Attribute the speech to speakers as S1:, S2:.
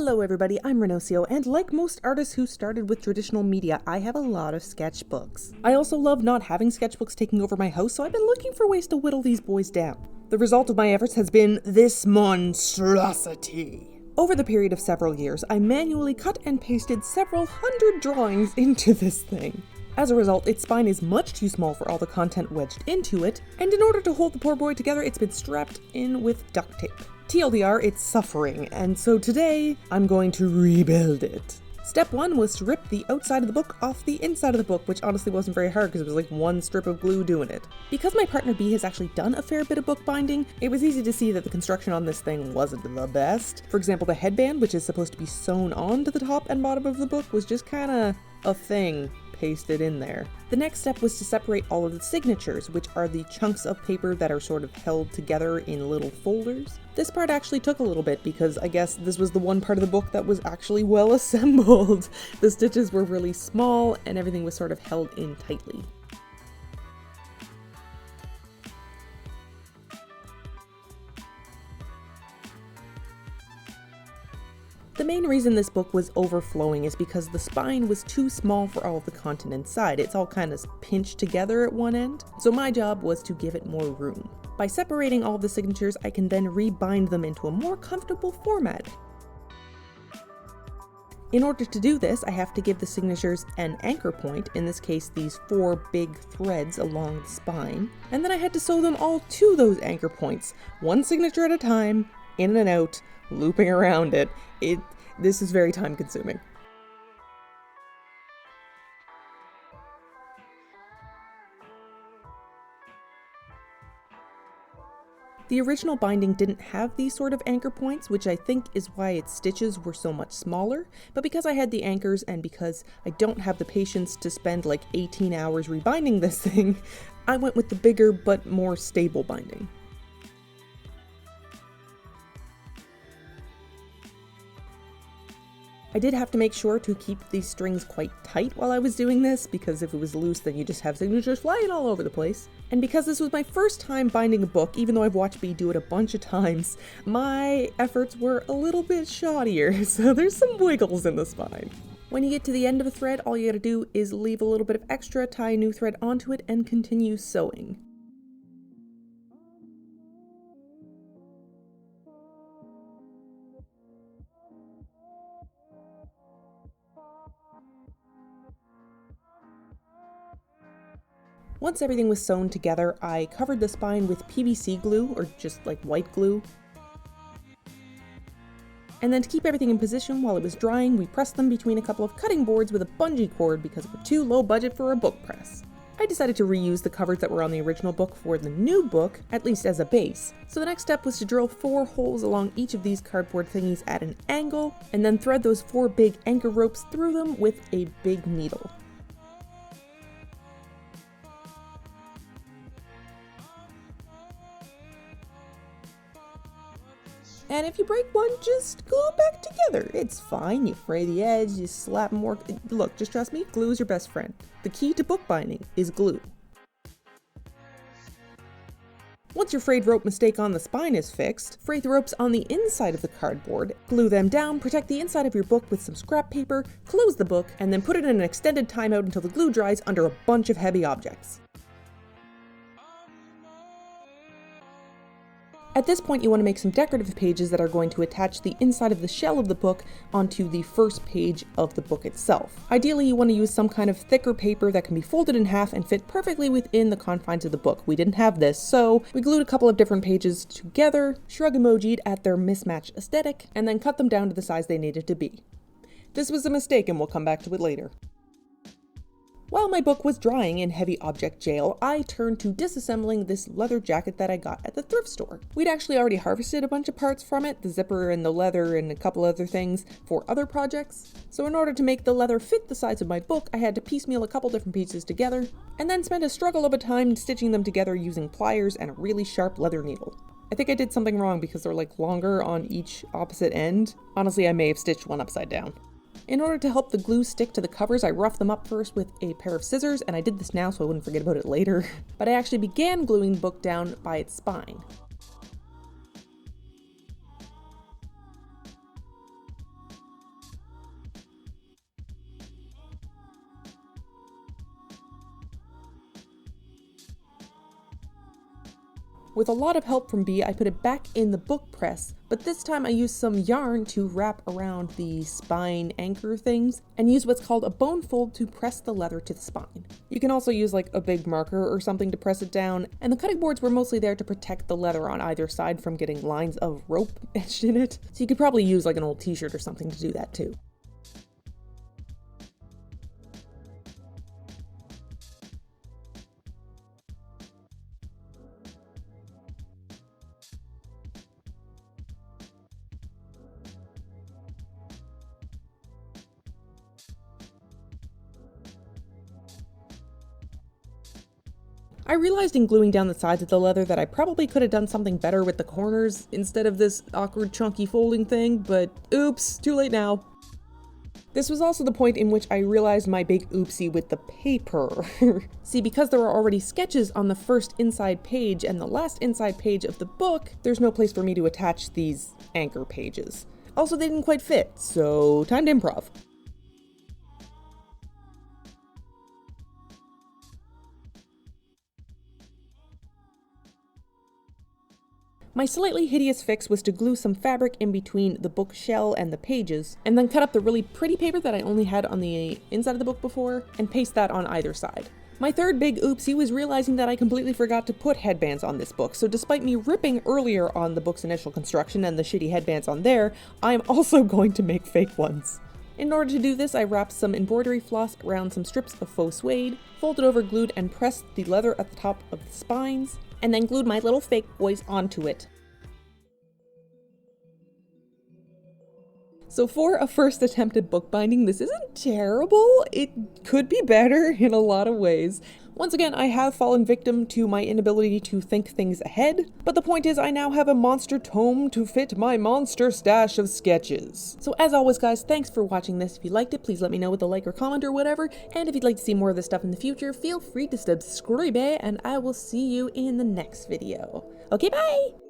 S1: Hello everybody, I'm Rhinociart, and like most artists who started with traditional media, I have a lot of sketchbooks. I also love not having sketchbooks taking over my house, so I've been looking for ways to whittle these boys down. The result of my efforts has been this monstrosity. Over the period of several years, I manually cut and pasted several hundred drawings into this thing. As a result, its spine is much too small for all the content wedged into it, and in order to hold the poor boy together, it's been strapped in with duct tape. TLDR, it's suffering, and so today, I'm going to rebuild it. Step 1 was to rip the outside of the book off the inside of the book, which honestly wasn't very hard because it was like one strip of glue doing it. Because my partner B has actually done a fair bit of bookbinding, it was easy to see that the construction on this thing wasn't the best. For example, the headband, which is supposed to be sewn onto the top and bottom of the book, was just kinda a thing pasted in there. The next step was to separate all of the signatures, which are the chunks of paper that are sort of held together in little folders. This part actually took a little bit because I guess this was the one part of the book that was actually well assembled. The stitches were really small and everything was sort of held in tightly. The main reason this book was overflowing is because the spine was too small for all of the content inside. It's all kind of pinched together at one end, so my job was to give it more room. By separating all of the signatures, I can then rebind them into a more comfortable format. In order to do this, I have to give the signatures an anchor point, in this case these 4 big threads along the spine, and then I had to sew them all to those anchor points, one signature at a time, in and out, looping around it. This is very time consuming. The original binding didn't have these sort of anchor points, which I think is why its stitches were so much smaller, but because I had the anchors and because I don't have the patience to spend like 18 hours rebinding this thing, I went with the bigger but more stable binding. I did have to make sure to keep these strings quite tight while I was doing this, because if it was loose then you just have signatures flying all over the place. And because this was my first time binding a book, even though I've watched B do it a bunch of times, my efforts were a little bit shoddier, so there's some wiggles in the spine. When you get to the end of a thread, all you gotta do is leave a little bit of extra, tie a new thread onto it, and continue sewing. Once everything was sewn together, I covered the spine with PVC glue, or just like white glue. And then to keep everything in position while it was drying, we pressed them between a couple of cutting boards with a bungee cord because we're too low budget for a book press. I decided to reuse the covers that were on the original book for the new book, at least as a base. So the next step was to drill 4 holes along each of these cardboard thingies at an angle, and then thread those 4 big anchor ropes through them with a big needle. And if you break one, just glue it back together. It's fine, you fray the edge, you slap more. Look, just trust me, glue is your best friend. The key to bookbinding is glue. Once your frayed rope mistake on the spine is fixed, fray the ropes on the inside of the cardboard, glue them down, protect the inside of your book with some scrap paper, close the book, and then put it in an extended timeout until the glue dries under a bunch of heavy objects. At this point, you want to make some decorative pages that are going to attach the inside of the shell of the book onto the first page of the book itself. Ideally, you want to use some kind of thicker paper that can be folded in half and fit perfectly within the confines of the book. We didn't have this, so we glued a couple of different pages together, shrug emoji'd at their mismatched aesthetic, and then cut them down to the size they needed to be. This was a mistake and we'll come back to it later. While my book was drying in heavy object jail, I turned to disassembling this leather jacket that I got at the thrift store. We'd actually already harvested a bunch of parts from it, the zipper and the leather and a couple other things, for other projects. So in order to make the leather fit the size of my book, I had to piecemeal a couple different pieces together, and then spend a struggle of a time stitching them together using pliers and a really sharp leather needle. I think I did something wrong because they're like longer on each opposite end. Honestly, I may have stitched one upside down. In order to help the glue stick to the covers, I roughed them up first with a pair of scissors, and I did this now so I wouldn't forget about it later. But I actually began gluing the book down by its spine. With a lot of help from B, I put it back in the book press, but this time I used some yarn to wrap around the spine anchor things and use what's called a bone fold to press the leather to the spine. You can also use like a big marker or something to press it down, and the cutting boards were mostly there to protect the leather on either side from getting lines of rope etched in it, so you could probably use like an old t-shirt or something to do that too. I realized in gluing down the sides of the leather that I probably could have done something better with the corners instead of this awkward chunky folding thing, but oops, too late now. This was also the point in which I realized my big oopsie with the paper. See, because there were already sketches on the first inside page and the last inside page of the book, there's no place for me to attach these anchor pages. Also, they didn't quite fit, so time to improv. My slightly hideous fix was to glue some fabric in between the book shell and the pages, and then cut up the really pretty paper that I only had on the inside of the book before, and paste that on either side. My third big oopsie was realizing that I completely forgot to put headbands on this book, so despite me ripping earlier on the book's initial construction and the shitty headbands on there, I am also going to make fake ones. In order to do this, I wrapped some embroidery floss around some strips of faux suede, folded over, glued, and pressed the leather at the top of the spines, and then glued my little fake boys onto it. So for a first attempt at bookbinding, this isn't terrible. It could be better in a lot of ways. Once again, I have fallen victim to my inability to think things ahead, but the point is I now have a monster tome to fit my monster stash of sketches. So as always guys, thanks for watching this. If you liked it, please let me know with a like or comment or whatever, and if you'd like to see more of this stuff in the future, feel free to subscribe, and I will see you in the next video. Okay, bye!